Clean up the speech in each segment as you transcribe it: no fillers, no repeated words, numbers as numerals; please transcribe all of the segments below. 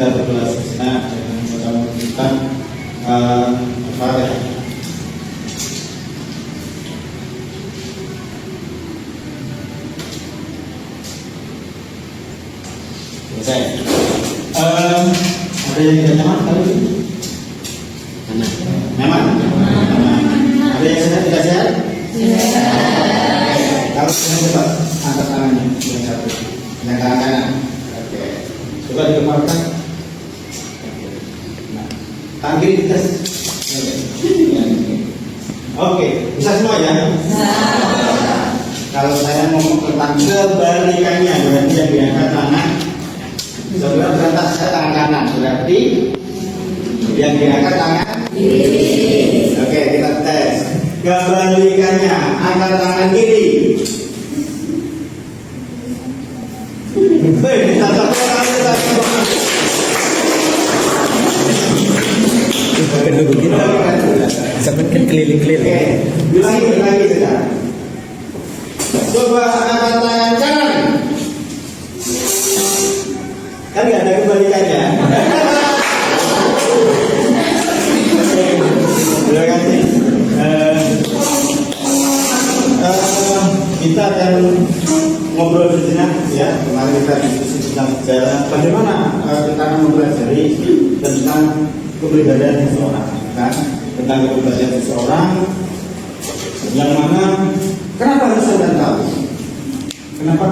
kita berdoa sejenak dengan mengucapkan Al-Fatihah. Selesai. Ada yang tidak nyaman kali ini? Nyaman? Ada yang sehat tidak sehat? Kalau sudah cepat angkat tangannya yang satu, yang kanan. Oke. Coba dikembangkan. Nah, tangan kiri dites. Oke, bisa semua ya? Kalau saya ngomong tentang kebalikannya, berarti yang diangkat tangan sebelah berantas saya tangan kanan, berarti yang diangkat tangan kiri. Oke, kita tes. Kebalikannya, angkat tangan kiri. Penduduk kita sampai keliling-keliling. Ulangi sekarang. Coba angkat tangan kanan. Kan nggak ada kebalikannya. Terima kasih. Kita akan ngobrol sejenak ya. Kemarin kita diskusi tentang sejarah. Bagaimana kita akan mempelajari tentang kepribadian seseorang, kan? Tentang kepribadian seseorang yang mana kenapa harus kalian tahu? Kenapa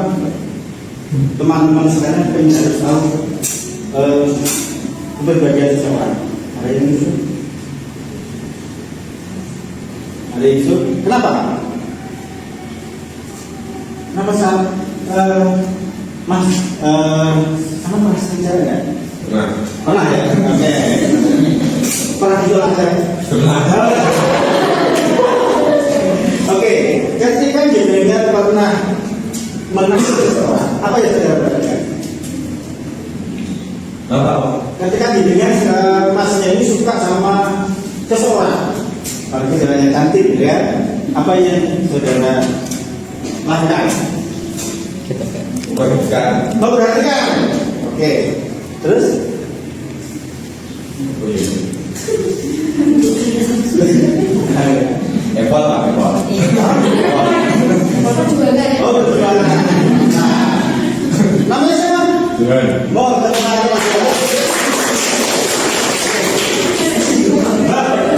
teman-teman sekarang pengen harus tahu kepribadian seseorang? Ada yang isu? Ada isu? Kenapa? Kenapa saat Mas sama Mas bicara nggak? Pernah ya? Oke. Pernah ditolak saya? Pernah. Oke. Ketika jenengan pernah menaksir seseorang, apa yang saudara perhatikan? Apa? Ketika jenengan masnya ini suka sama seseorang, kalau saudaranya cantik, ya, apa yang saudara lakukan? Memperhatikan. Oke. Terus? Epol Pak, Epol. Oh, betul. Namanya siapa? Juhan. Mau ketemu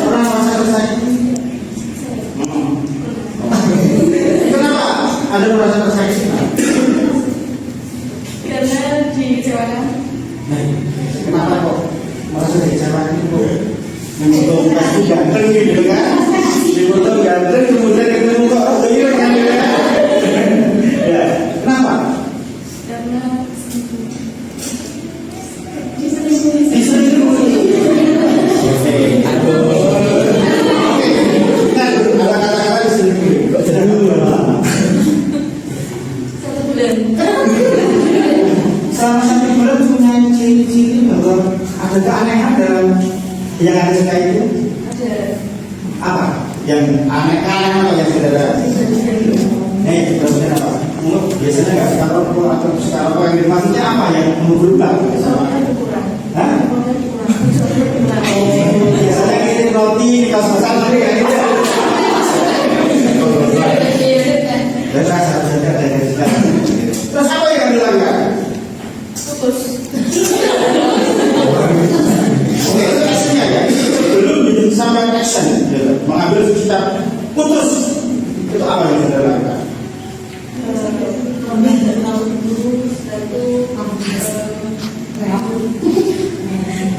orang masa resah. Kenapa ada merasa tersakiti? Karena dikecewakan. Kenapa kok merasa dikecewakan itu? Untuk pasti ganteng gitu kan? Difoto ganteng kemudian ketemu kok iya kan gitu kan? Ya, kenapa? Karena selama 1 bulan punya ciri-ciri bahwa ada keanehan dalam yang ada suka itu? ada Apa? Yang aneh-aneh atau yang saudara? Terusnya apa? Biasanya nggak suka rokok atau suka rokok yang maksudnya apa yang berubah? kurang. Hah? Biasanya ngirim roti di kos-kosan tapi kayak gitu. Dan saya saja ada yang suka. Terus apa yang dilakukan? Putus. Oke, itu actionnya ya. Belum sampai action, gitu. Mengambil sikap putus. Itu apa yang kita lakukan?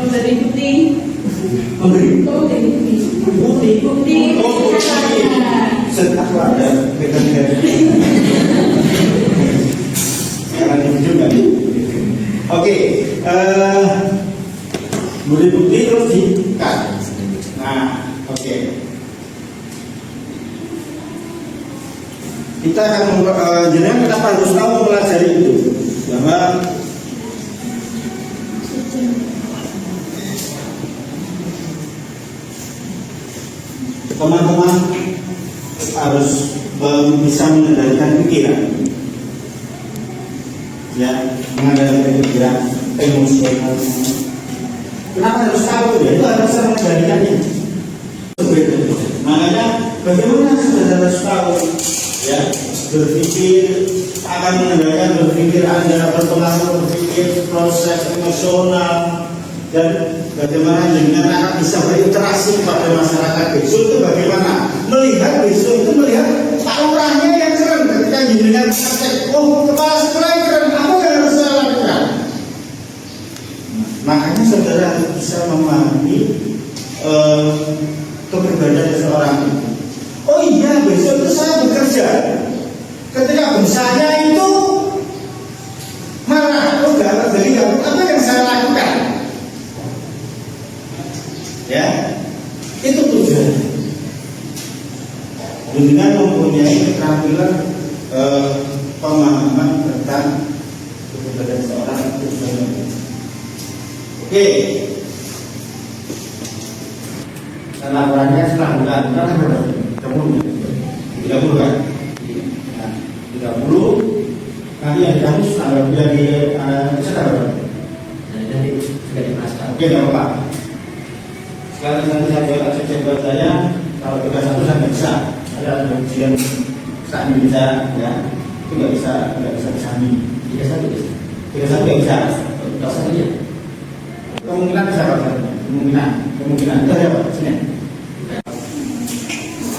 Memberi bukti. Memberi Bukti. bukti. Setelah ada pegang jangan juga. Oke, memberi bukti terus dikat. Nah, oke. Kita akan jenengan kenapa harus tahu mempelajari itu bahwa teman-teman harus bisa mengendalikan pikiran, ya, mengendalikan pikiran, emosional. Kenapa harus tahu? Ya itu harus saya mengendalikannya. Makanya bagaimana saudara harus tahu, ya, berpikir akan mengendalikan berpikir Anda, berpengaruh berpikir proses emosional, dan bagaimana dengan akan bisa berinteraksi pada masyarakat besok itu bagaimana melihat besok itu melihat Pak Lurahnya yang keren ketika jenengan praktek, oh kepala sekolah yang keren, apa yang harus saya lakukan? Makanya saudara harus bisa memahami kepribadian seseorang itu. Oh iya, besok itu saya bekerja. Ketika bos saya itu marah, oh gak jadi apa yang saya lakukan? Ya, itu tujuannya. Dengan mempunyai keterampilan pemahaman tentang kepribadian seseorang itu. Oke. Laporannya setelah bulan berapa? 30 kan? 30. Nanti yang kamu sudah di sekarang. Nanti sudah dimasukkan. Oke, nggak apa-apa. Sekarang nanti saya buat saya kalau 31 saya nggak bisa. Ada ujian saat bisa, ya. Itu nggak bisa kesani. 31 nggak bisa. Nggak usah dia. Kemungkinan bisa Pak. Kemungkinan itu ya Pak. Sini.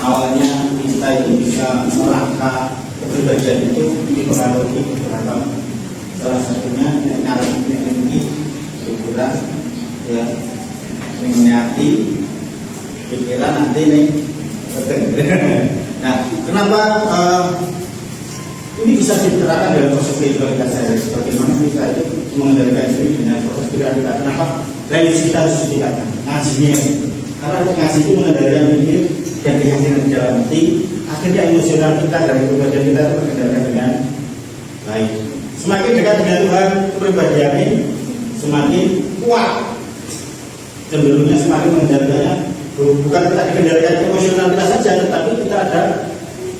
Awalnya kita itu bisa merangkak kepribadian itu dipengaruhi beberapa, salah satunya cara memiliki pikiran, ya, menyati pikiran nanti nih. Nah, kenapa ini bisa diterapkan dalam proses kehidupan saya? Bagaimana kita itu mengendalikan diri dengan proses kehidupan kita? Kenapa? Religi kita harus ditingkatkan, ngajinya. Karena ngaji itu mengendalikan diri dan keyakinan di dalam hati. Akhirnya emosional kita dan kepribadian kita itu terkendalikan dengan baik. Semakin dekat dengan Tuhan, kepribadian ini semakin kuat. Cenderungnya semakin mengendalikannya. Bukan kita dikendalikan emosional kita saja, tetapi kita ada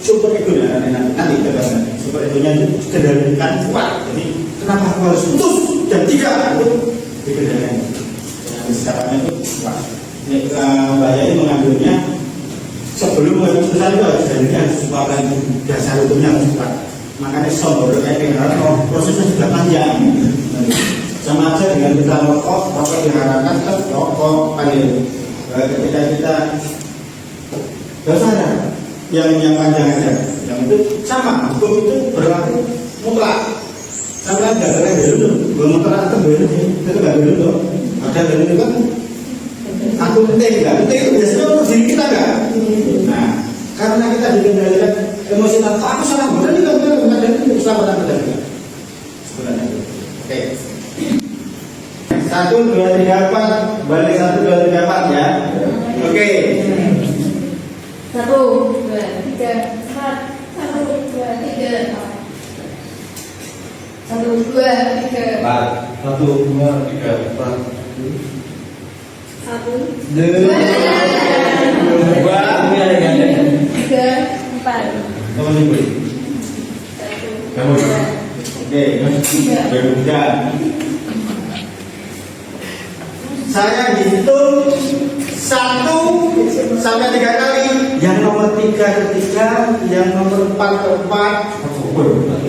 super ego nanti kita bahas. Super egonya itu dikendalikan kuat. Jadi kenapa aku harus putus dan tidak itu dikendalikan. Sekarang itu kuat. Bahaya ini mengambilnya sebelum keputusan itu harus dijadikan sesuatu dasar hukumnya harus kuat. Makanya sombong kayak prosesnya sudah panjang. Sama aja dengan kita rokok diharapkan kan rokok panjang. Ketika kita dasar yang panjang aja, yang itu sama hukum itu berlaku mutlak. Sampai nggak ada dulu, belum mutlak itu nggak dulu. Ada dulu kan aku penting itu biasanya untuk diri kita nggak. Nah, karena kita dikendalikan emosional, aku salah benar nih kalau ada itu salah benar juga. Sebenarnya, oke. 1, 2, 3, 4 balik 1, 2, 3, 4 ya. Oke. 1, 2, 3, 4. 1, 2, 3, 4. 1, 2, 3, 4. 1, 2, 3, 4. 1, 2, 3, 4. Kamu nyebut. 1, Kamu. 2, Oke. Berbuka. Saya hitung 1 sampai 3 kali. Yang nomor 3 ketiga, yang nomor 4 keempat.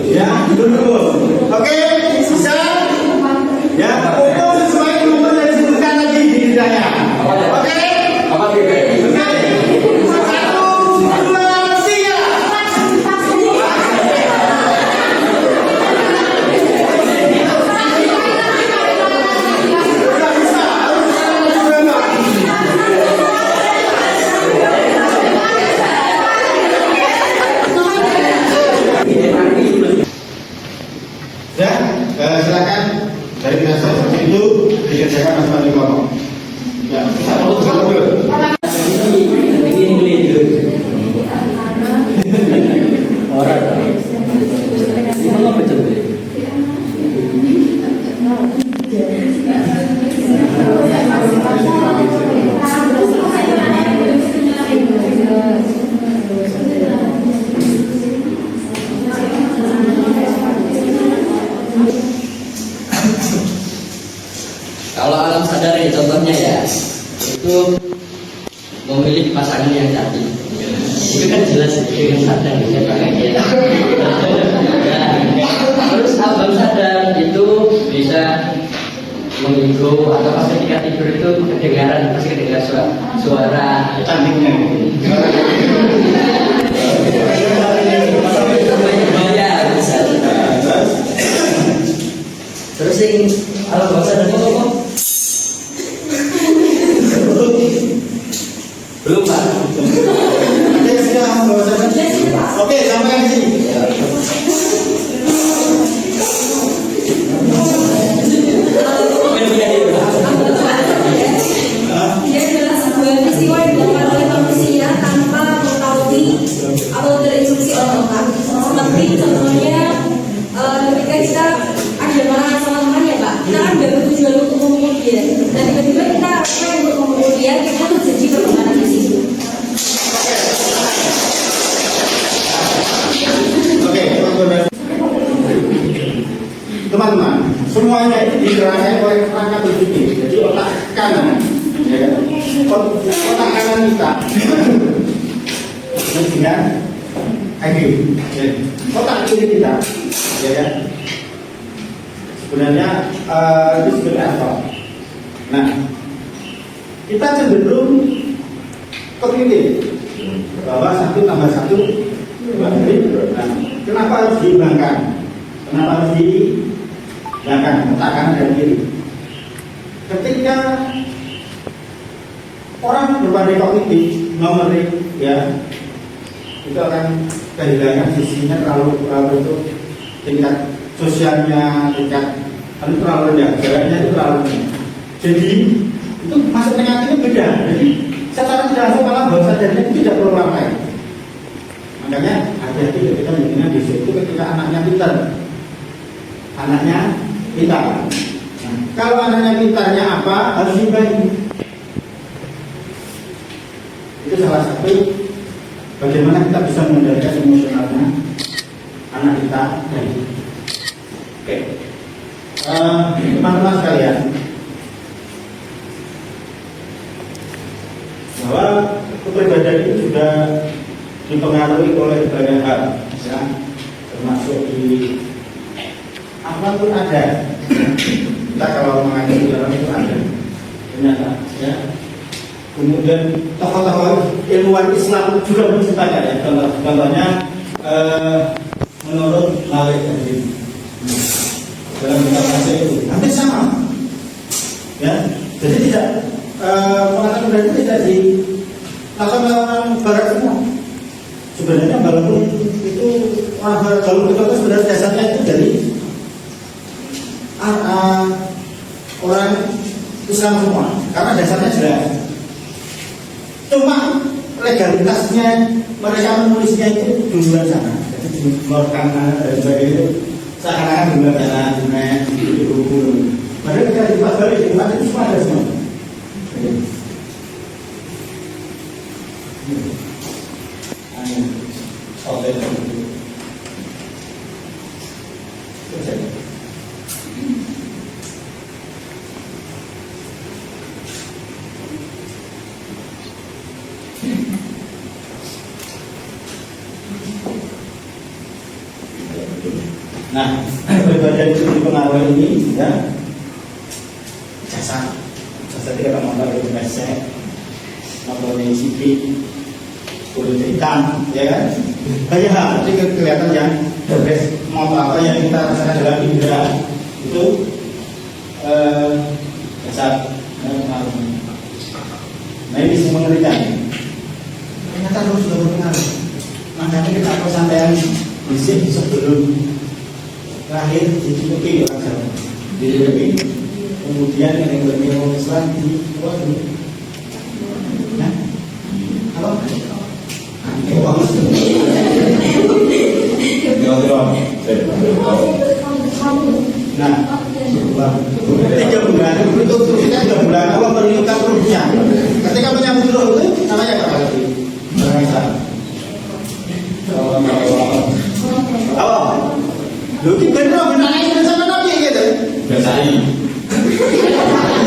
Ya, dulu. Oke, bisa. Ya, umum sesuai nomor yang disebutkan lagi di lidahnya. Oke. Apa dia? Silakan dari biasa seperti itu dikerjakan Mas Fadli ngomong. Ya, 1, 2, 3. itu memilih pasangan yang cantik. Itu kan jelas dengan sadar siapa dia. Terus abang sadar itu bisa menghigo atau pas ketika tidur itu kedengaran pasti kedengar suara Cantiknya. ya bisa. Terus yang kalau bang sadar itu kok belum pak. Oke, sudah Bapak sadar. Oke, sampai di sini. Dia adalah sebuah peristiwa yang dilakukan oleh manusia tanpa mengetahui atau terinstruksi oleh Tuhan. Seperti contohnya ketika kita ada marah sama teman ya Pak, kita kan udah bertujuan untuk memukul dia, dan tiba-tiba kita pengen untuk memukul dia, kita terjadi perkembangan di situ. Oke, teman-teman, semuanya itu digerakkan oleh kerangka berpikir. Jadi otak kanan, ya kan? Otak kanan kita dengan IQ. Otak kiri kita, ya kan? Sebenarnya itu sebenarnya apa? Nah, kita cenderung kognitif bahwa 1 tambah 1 2. Nah, kenapa harus diimbangkan? Kenapa harus diimbangkan otak kanan dan kiri? Ketika orang berpandai kognitif, numerik, ya, itu akan kehilangan sisinya terlalu itu tingkat sosialnya, tingkat terlalu rendah, jaraknya itu terlalu rendah. Jadi itu masuk negatifnya beda. Jadi secara tidak langsung malah bahwa sadarnya itu tidak perlu ramai. Makanya hati-hati ketika mendengar di situ ketika anaknya pintar. Anaknya pintar. Nah, kalau anaknya pintarnya apa harus dibaik. Itu salah satu bagaimana kita bisa mengendalikan emosionalnya anak kita. Oke, teman-teman sekalian, bahwa kepribadian itu sudah dipengaruhi oleh banyak hal, ya, termasuk di apapun ada. Kita kalau mengaji dalam itu ada, ternyata, ya. Kemudian tokoh-tokoh ilmuwan Islam juga menceritakan, ya. Contohnya menurut Malik tadi dalam kitab Masih itu hampir sama, ya. Jadi tidak pengetahuan berarti tidak di orang barat semua. Sebenarnya walaupun itu orang barat, kalau itu sebenarnya dasarnya itu dari orang Islam semua, karena dasarnya jelas. Cuma legalitasnya mereka menulisnya itu duluan sana, jadi di luar kanan dan sebagainya itu seakan-akan duluan sana, dunia dihukum. Padahal kita di pasar di tempat itu semua ada semua. Nah, kepribadian itu dipengaruhi ini, ya, jasa tidak mengenal itu mesej, mempunyai sipit, kulit hitam, ya kan? Banyak hal, jadi kelihatan yang berbes, mau apa yang kita rasakan dalam indera itu jasa pengaruh. Nah ini semua mengerikan. Ternyata terus sudah berpengaruh. Makanya kita persantaian bisik sebelum terakhir dicukupi orang Jawa, dicukupi, kemudian yang berpikir orang Islam di waduh, nah, apa? Nah, 3 bulan itu kita 3 bulan Allah menunjukkan ruhnya. Ketika menyambut ruh itu namanya apa lagi? Orang Islam. Awal. Lu ki bener benarnya sama Nabi gitu. Biasanya.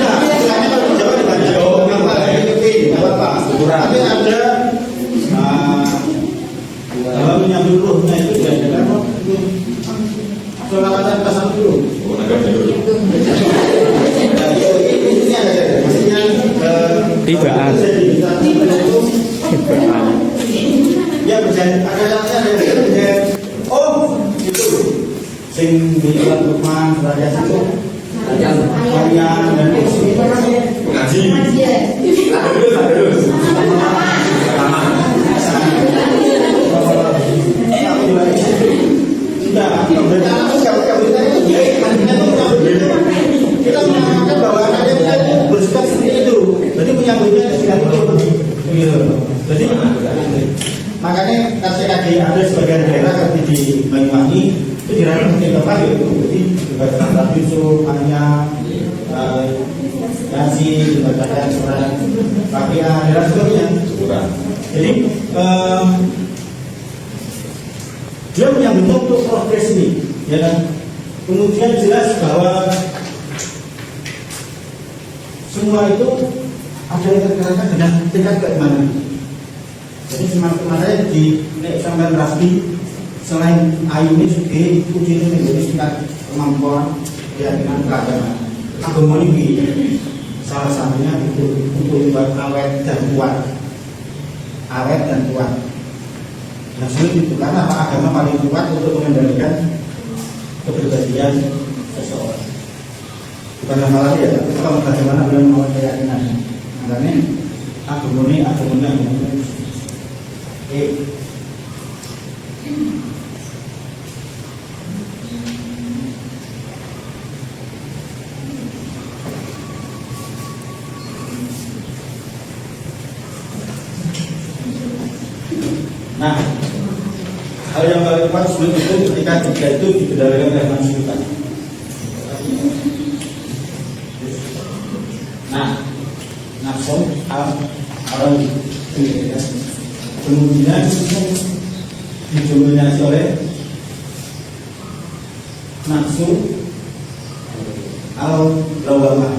Nah, kalau Jawa di Jawa apa? Tapi ada kalau menyambut ruhnya itu diadakan selawatan pasang dulu. Ini ada maksudnya tibaan. Ya berjalan ada oh itu sing di Lukman Raja itu kalian dan ngaji kita menanyakan bahwa ada yang bersikap seperti itu, jadi menyambutnya dengan itu. Jadi makanya KCKD ada sebagian daerah seperti di Banyuwangi itu dirancang seperti apa gitu. Jadi dibacakan Rabi Yusuf, hanya nasi, dibacakan surat Fakihah dan sebagainya. Jadi dia menyambutnya untuk progres ini, ya kan? Kemudian jelas bahwa semua itu ada yang terkait dengan tingkat keimanan. Jadi kemarin di sampai Rafi selain ayu ini juga uji ini menjadi tingkat kemampuan keyakinan keagamaan. Agama ini salah satunya itu untuk buat awet dan kuat, Nah sulit itu karena apa? Agama paling kuat untuk mengendalikan kepribadian seseorang. Bukan masalah ya, tapi kalau bagaimana beliau membuat keyakinan. Makanya agamanya. Nah, hal yang paling tepat sulit itu ketika tiga itu dikendalikan oleh manusia. Nah, nafsu al kemudian didominasi oleh nafsu al-lawamah,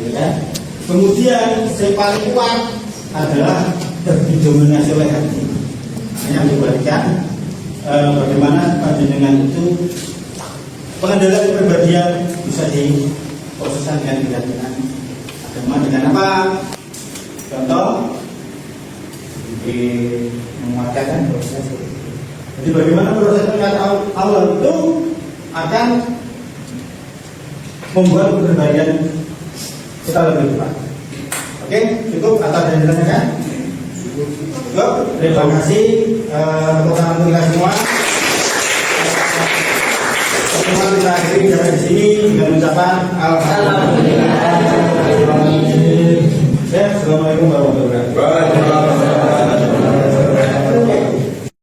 ya. Kemudian yang paling kuat adalah didominasi oleh hati. Hanya diberikan bagaimana panjenengan itu pengendalian kepribadian bisa diproseskan dengan keyakinan agama dengan apa? Contoh menguatkan proses. Jadi bagaimana proses penguatan Allah itu akan membuat kepribadian kita lebih kuat. Oke, cukup atas dari kan? Cukup. Terima kasih untuk kita semua. Pertemuan kita akhiri sampai di sini dengan ucapan alhamdulillah.